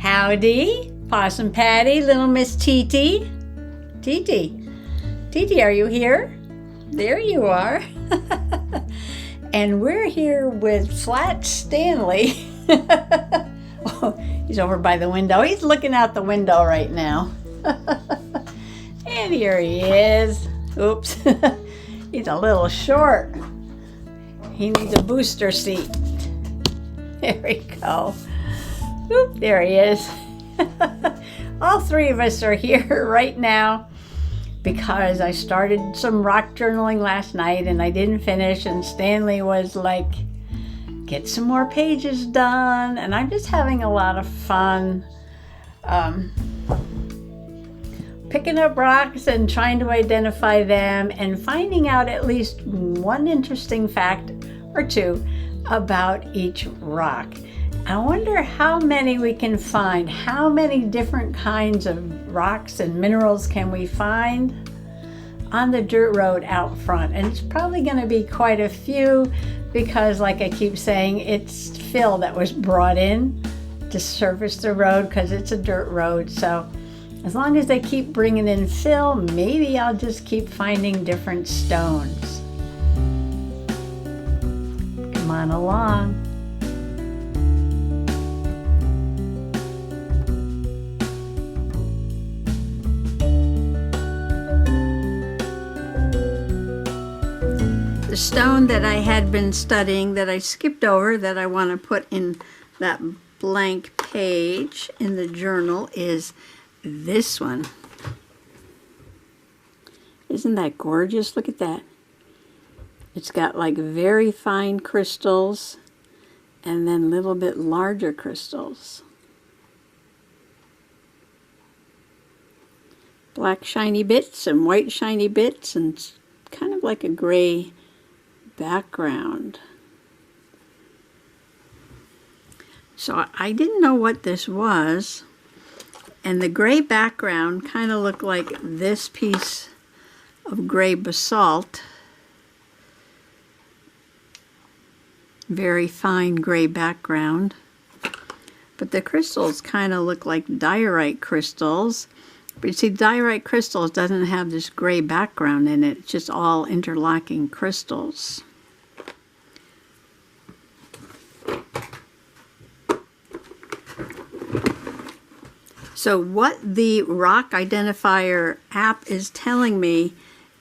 Howdy, Possum Patty, little Miss Titi. Titi, are you here? There you are. And we're here with Flat Stanley. Oh, he's over by the window. He's looking out the window right now. And here he is. Oops, he's a little short. He needs a booster seat. There we go. Oop, there he is. All three of us are here right now because I started some rock journaling last night and I didn't finish, and Stanley was like, get some more pages done, and I'm just having a lot of fun picking up rocks and trying to identify them and finding out at least one interesting fact or two about each rock. I wonder how many we can find. How many different kinds of rocks and minerals can we find on the dirt road out front? And it's probably going to be quite a few because, like I keep saying, it's fill that was brought in to surface the road because it's a dirt road. So as long as they keep bringing in fill, maybe I'll just keep finding different stones. Come on along. The stone that I had been studying that I skipped over that I want to put in that blank page in the journal is this one. Isn't that gorgeous? Look at that. It's got like very fine crystals and then a little bit larger crystals. Black shiny bits and white shiny bits and kind of like a gray background. So I didn't know what this was, and the gray background kind of looked like this piece of gray basalt. Very fine gray background. But the crystals kind of look like diorite crystals. But you see, diorite crystals doesn't have this gray background in it. It's just all interlocking crystals. So what the rock identifier app is telling me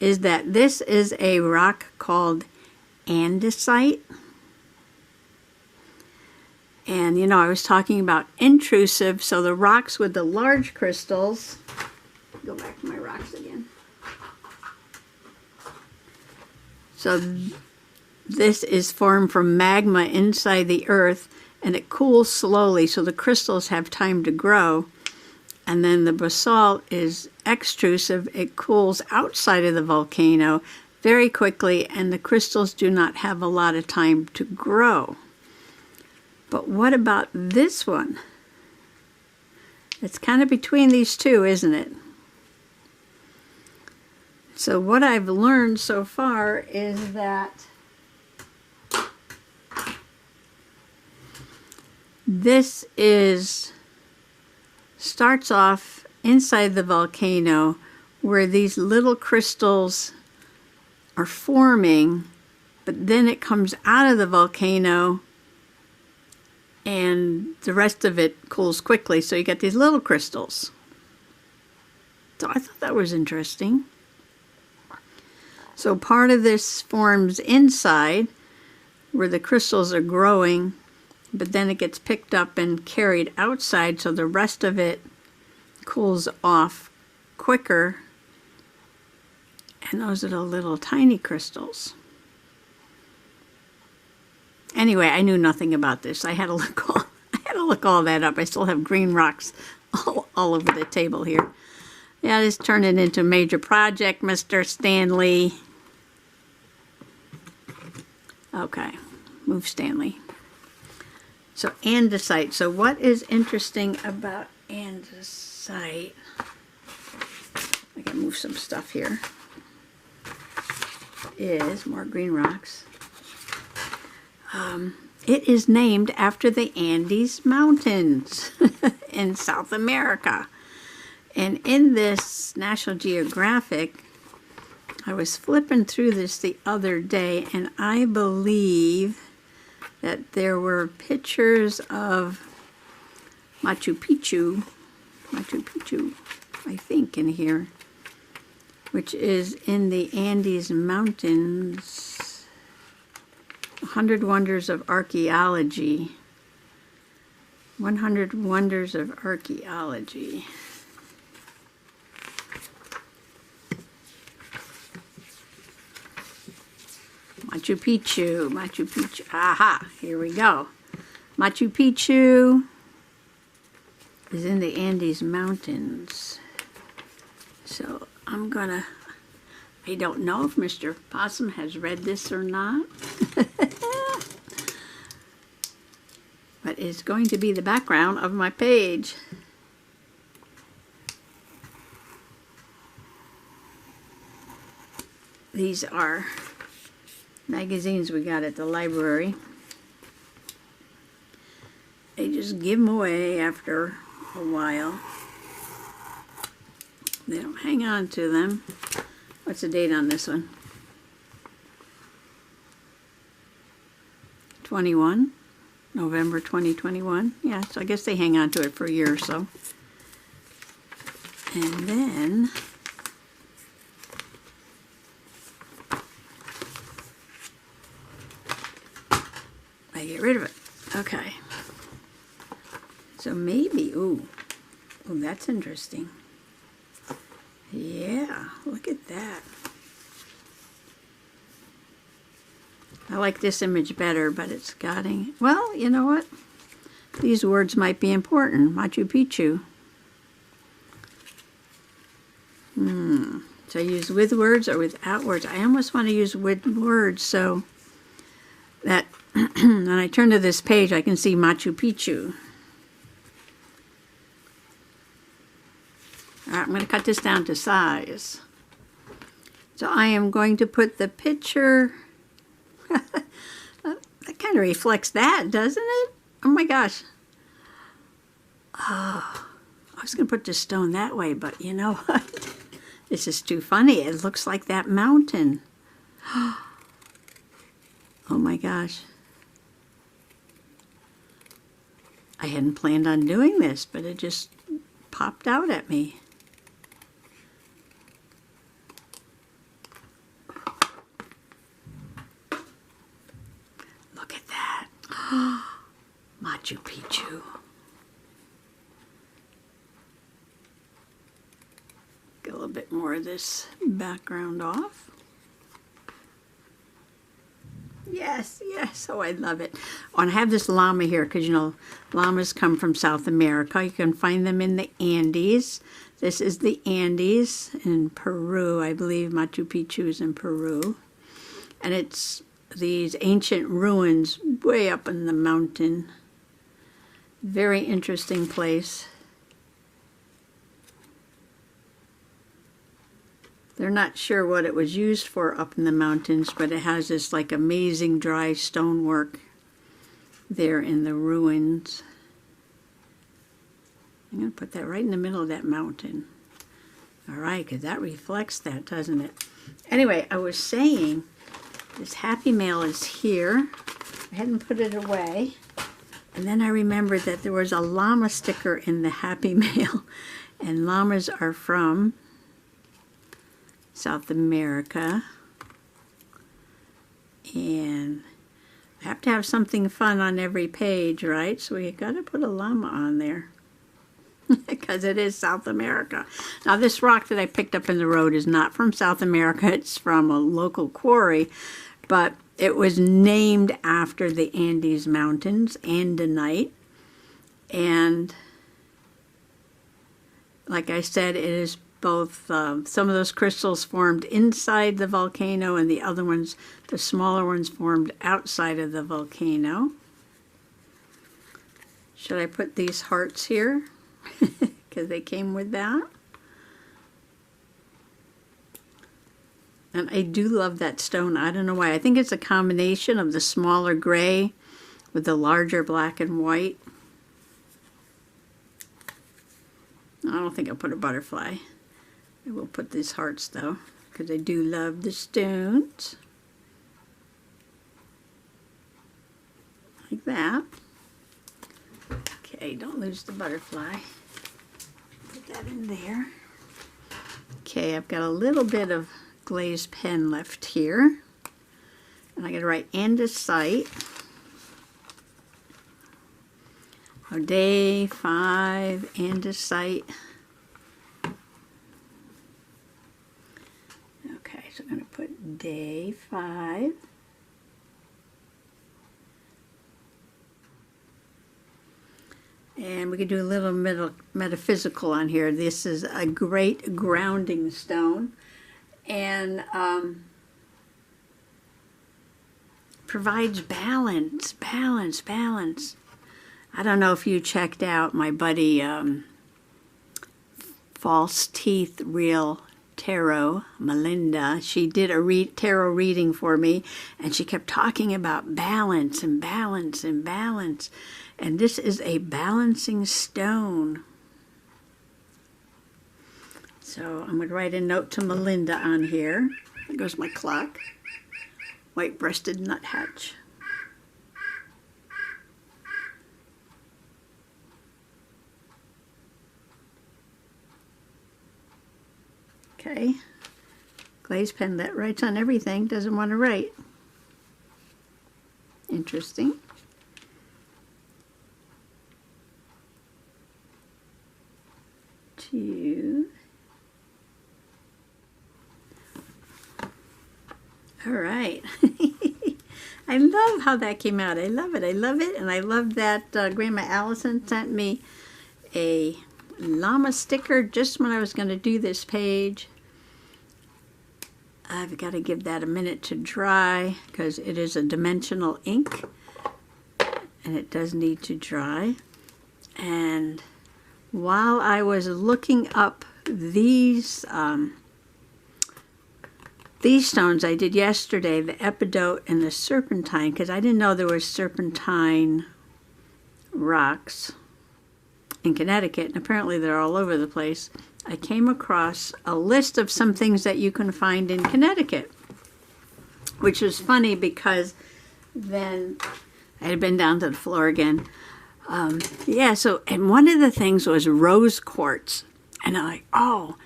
is that this is a rock called andesite. And you know, I was talking about intrusive, so the rocks with the large crystals, go back to my rocks again. So this is formed from magma inside the earth, and it cools slowly, so the crystals have time to grow. And then the basalt is extrusive. It cools outside of the volcano very quickly, and the crystals do not have a lot of time to grow. But what about this one? It's kind of between these two, isn't it? So what I've learned so far is that this starts off inside the volcano where these little crystals are forming, but then it comes out of the volcano and the rest of it cools quickly, so you get these little crystals. So I thought that was interesting. So part of this forms inside where the crystals are growing, but then it gets picked up and carried outside, so the rest of it cools off quicker. And those are the little tiny crystals. Anyway, I knew nothing about this. I had to look all that up. I still have green rocks all over the table here. Yeah, this turned it into a major project, Mr. Stanley. Okay, move Stanley. So andesite. So what is interesting about andesite? I gotta move some stuff here. Is more green rocks. It is named after the Andes Mountains. in South America. And in this National Geographic, I was flipping through this the other day, and I believe that there were pictures of Machu Picchu, I think, in here, which is in the Andes Mountains. 100 Wonders of Archaeology. 100 Wonders of Archaeology. Machu Picchu, Machu Picchu. Aha, here we go. Machu Picchu is in the Andes Mountains. So I'm gonna, I don't know if Mr. Possum has read this or not. But it's going to be the background of my page. These are magazines we got at the library. They just give them away after a while. They don't hang on to them. What's the date on this one? 21, November 2021. Yeah, so I guess they hang on to it for a year or so. And then I get rid of it. Okay. So maybe, ooh, that's interesting. Yeah, look at that. I like this image better, but it's getting, well, you know what? These words might be important. Machu Picchu. So I use with words or without words. I almost want to use with words so that when I turn to this page, I can see Machu Picchu. All right, I'm going to cut this down to size. So I am going to put the picture. That kind of reflects that, doesn't it? Oh my gosh. Oh, I was going to put the stone that way, but you know what? This is too funny. It looks like that mountain. Oh my gosh. I hadn't planned on doing this, but it just popped out at me. Look at that. Machu Picchu. Get a little bit more of this background off. Yes, yes. Oh, I love it. Oh, and I have this llama here because, you know, llamas come from South America. You can find them in the Andes. This is the Andes in Peru. I believe Machu Picchu is in Peru. And it's these ancient ruins way up in the mountain. Very interesting place. They're not sure what it was used for up in the mountains, but it has this like amazing dry stonework there in the ruins. I'm going to put that right in the middle of that mountain. All right, because that reflects that, doesn't it? Anyway, I was saying this Happy Mail is here. I hadn't put it away. And then I remembered that there was a llama sticker in the Happy Mail. And llamas are from South America, and I have to have something fun on every page, right? So we got to put a llama on there because it is South America. Now this rock that I picked up in the road is not from South America. It's from a local quarry, but it was named after the Andes Mountains, andesite, and like I said, it is both, some of those crystals formed inside the volcano and the other ones, the smaller ones, formed outside of the volcano. Should I put these hearts here? Because they came with that. And I do love that stone. I don't know why. I think it's a combination of the smaller gray with the larger black and white. don't think I'll put a butterfly. I will put these hearts though, because I do love the stones. Like that. Okay, don't lose the butterfly. Put that in there. Okay, I've got a little bit of glazed pen left here. And I'm going to write andesite. Oh, day 5, andesite. Okay, so I'm going to put day 5. And we could do a little metaphysical on here. This is a great grounding stone. And provides balance. I don't know if you checked out my buddy False Teeth Real Tarot, Melinda. She did a tarot reading for me, and she kept talking about balance and balance and balance. And this is a balancing stone. So I'm going to write a note to Melinda on here. There goes my clock. White-breasted nuthatch. Okay. Glaze pen that writes on everything doesn't want to write. Interesting. All right. I love how that came out. I love it. And I love that Grandma Allison sent me a llama sticker just when I was going to do this page. I've got to give that a minute to dry because it is a dimensional ink and it does need to dry. And while I was looking up these stones I did yesterday, the epidote and the serpentine, because I didn't know there were serpentine rocks in Connecticut, and apparently they're all over the place. I came across a list of some things that you can find in Connecticut, which was funny because then I had been down to the floor again. And one of the things was rose quartz. And I'm like, oh,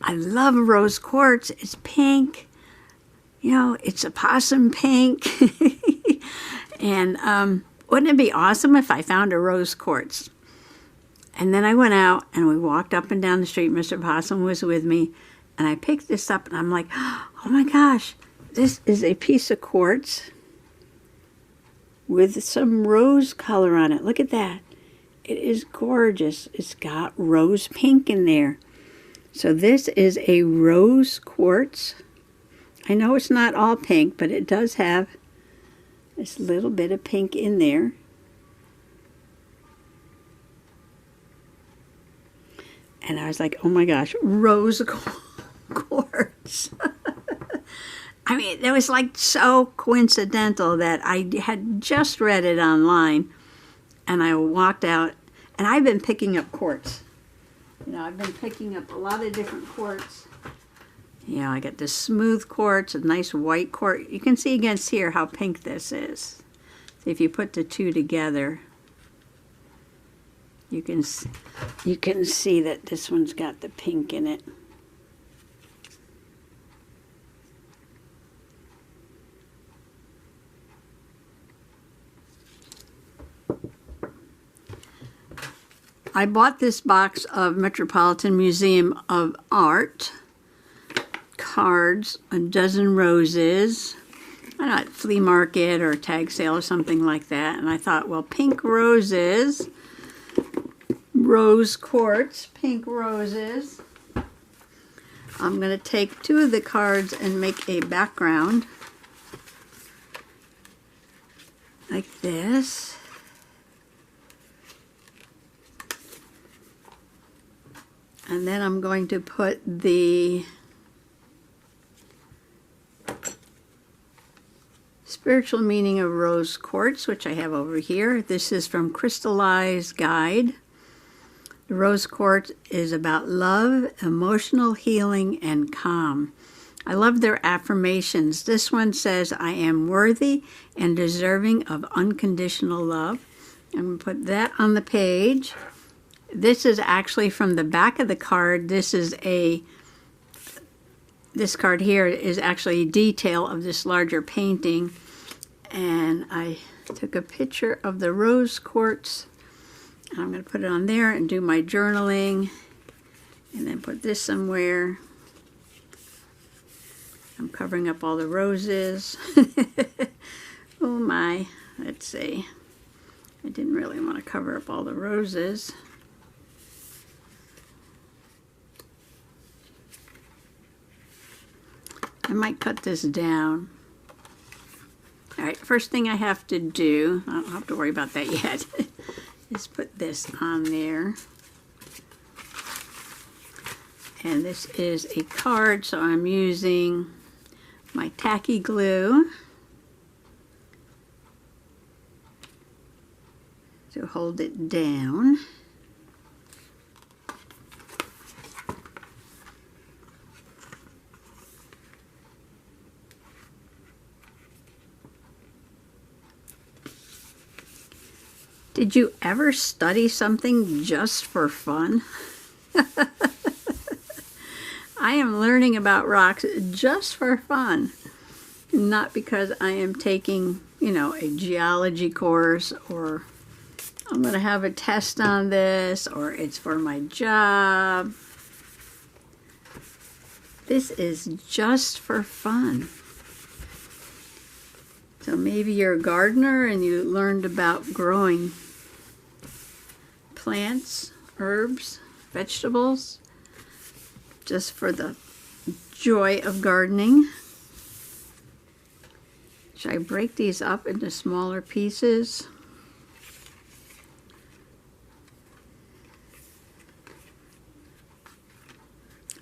I love rose quartz. It's pink. You know, it's a possum pink. And wouldn't it be awesome if I found a rose quartz? And then I went out and we walked up and down the street. Mr. Possum was with me. And I picked this up and I'm like, oh my gosh, this is a piece of quartz with some rose color on it. Look at that. It is gorgeous. It's got rose pink in there. So this is a rose quartz. I know it's not all pink, but it does have this little bit of pink in there. And I was like, oh my gosh, rose quartz. I mean, it was like so coincidental that I had just read it online and I walked out and I've been picking up quartz. You know, I've been picking up a lot of different quartz. You know, I got this smooth quartz, a nice white quartz. You can see against here how pink this is. See, if you put the two together, you can see that this one's got the pink in it. I bought this box of Metropolitan Museum of Art cards, a dozen roses, I don't know, at flea market or tag sale or something like that. And I thought, well, pink roses, rose quartz, pink roses. I'm going to take two of the cards and make a background like this. And then I'm going to put the spiritual meaning of rose quartz, which I have over here. This is from Crystallized Guide. The rose quartz is about love, emotional healing, and calm. I love their affirmations. This one says, I am worthy and deserving of unconditional love. I'm going to put that on the page. This is actually from the back of the card. This card here is actually a detail of this larger painting. And I took a picture of the rose quartz. I'm going to put it on there and do my journaling. And then put this somewhere. I'm covering up all the roses. Oh my, let's see. I didn't really want to cover up all the roses. I might cut this down. All right, first thing I have to do, I don't have to worry about that yet, is put this on there. And this is a card, so I'm using my tacky glue to hold it down. Did you ever study something just for fun? I am learning about rocks just for fun, not because I am taking, a geology course, or I'm going to have a test on this, or it's for my job. This is just for fun. So maybe you're a gardener and you learned about growing plants, herbs, vegetables, just for the joy of gardening. Should I break these up into smaller pieces?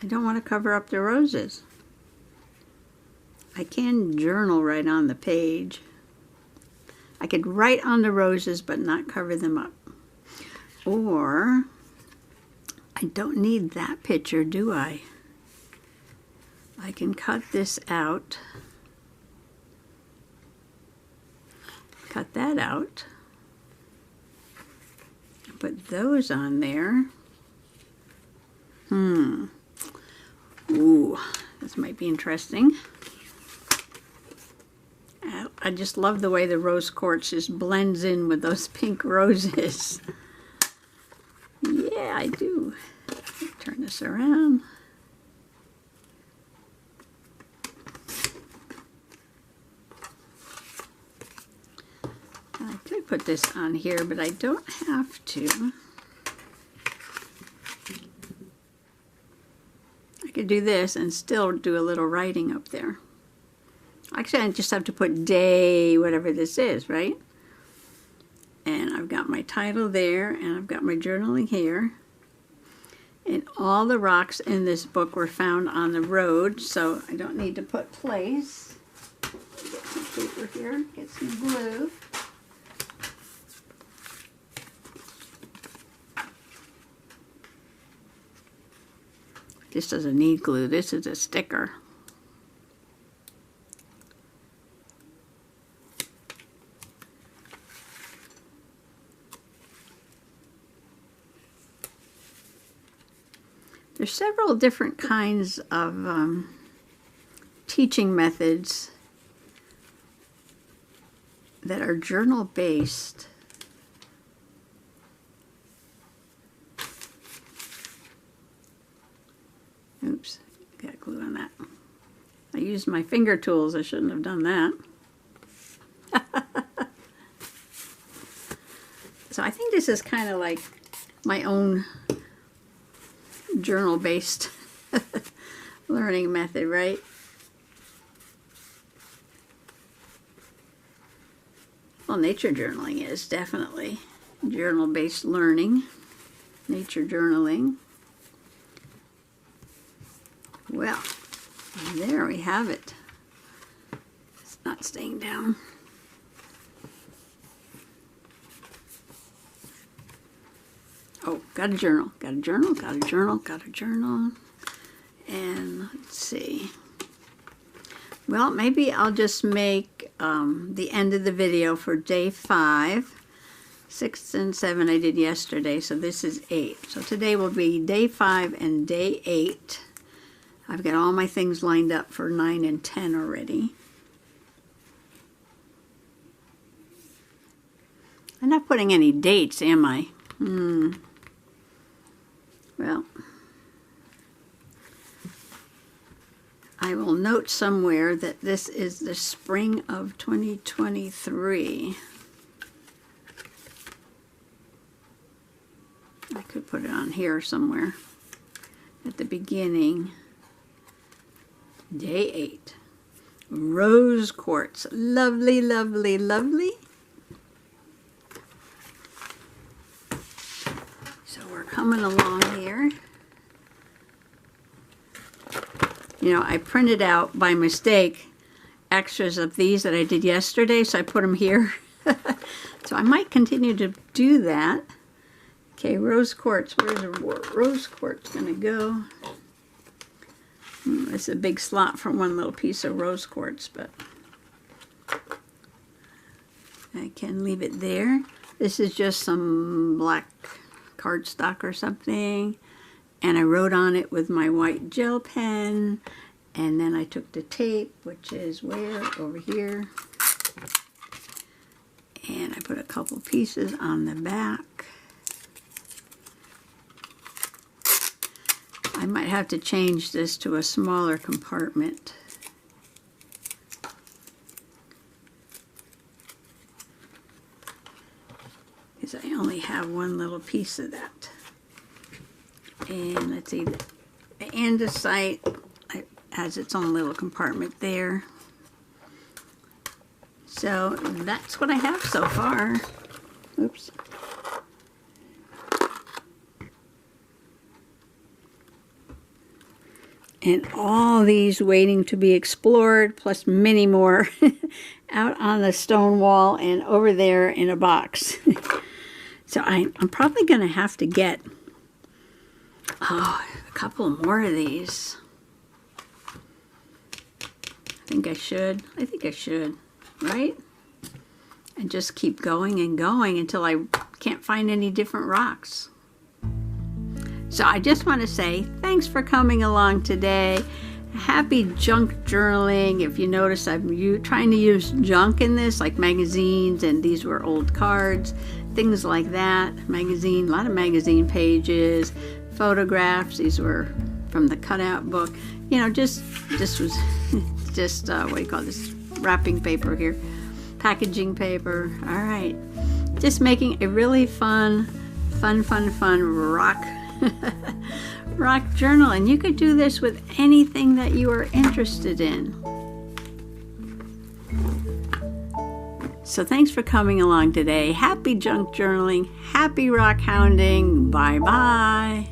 I don't want to cover up the roses. I can journal right on the page. I could write on the roses but not cover them up. Or I don't need that picture, do I? I can cut this out. Cut that out. Put those on there. Ooh, this might be interesting. I just love the way the rose quartz just blends in with those pink roses. Yeah, I do. Turn this around. I could put this on here, but I don't have to. I could do this and still do a little writing up there. Actually, I just have to put day, whatever this is, right? And I've got my title there, and I've got my journaling here. And all the rocks in this book were found on the road, so I don't need to put place. Get some paper here, get some glue. This doesn't need glue, this is a sticker. There's several different kinds of teaching methods that are journal based. Oops, got glue on that. I used my finger tools, I shouldn't have done that. So I think this is kind of like my own journal-based learning method, right? Well, nature journaling is definitely journal-based learning, nature journaling. Well, there we have it. It's not staying down. Oh. got a journal, got a journal, got a journal, got a journal. And let's see. Well, maybe I'll just make the end of the video for day 5. 6 and 7 I did yesterday, so this is 8. So today will be day 5 and day 8. I've got all my things lined up for 9 and 10 already. I'm not putting any dates, am I? Well, I will note somewhere that this is the spring of 2023. I could put it on here somewhere at the beginning. Day 8. Rose quartz. Lovely, lovely, lovely. So we're coming along here. You know, I printed out by mistake extras of these that I did yesterday, so I put them here. So I might continue to do that. Okay, rose quartz. Where's the rose quartz going to go? It's a big slot for one little piece of rose quartz, but I can leave it there. This is just some black cardstock or something, and I wrote on it with my white gel pen, and then I took the tape, which is where? Over here, and I put a couple pieces on the back. I might have to change this to a smaller compartment. Because I only have one little piece of that. And let's see, the andesite has its own little compartment there. So that's what I have so far. Oops. And all these waiting to be explored, plus many more out on the stone wall and over there in a box. So I'm probably going to have to get a couple more of these. I think I should, right? And just keep going and going until I can't find any different rocks. So I just want to say thanks for coming along today. Happy junk journaling. If you notice, I'm trying to use junk in this, like magazines, and these were old cards, things like that. Magazine, a lot of magazine pages, photographs. These were from the cutout book. You know, this was just, what do you call this? Wrapping paper here. Packaging paper. All right. Just making a really fun rock journal, and you could do this with anything that you are interested in. So thanks for coming along today. Happy junk journaling, happy rock hounding. Bye bye.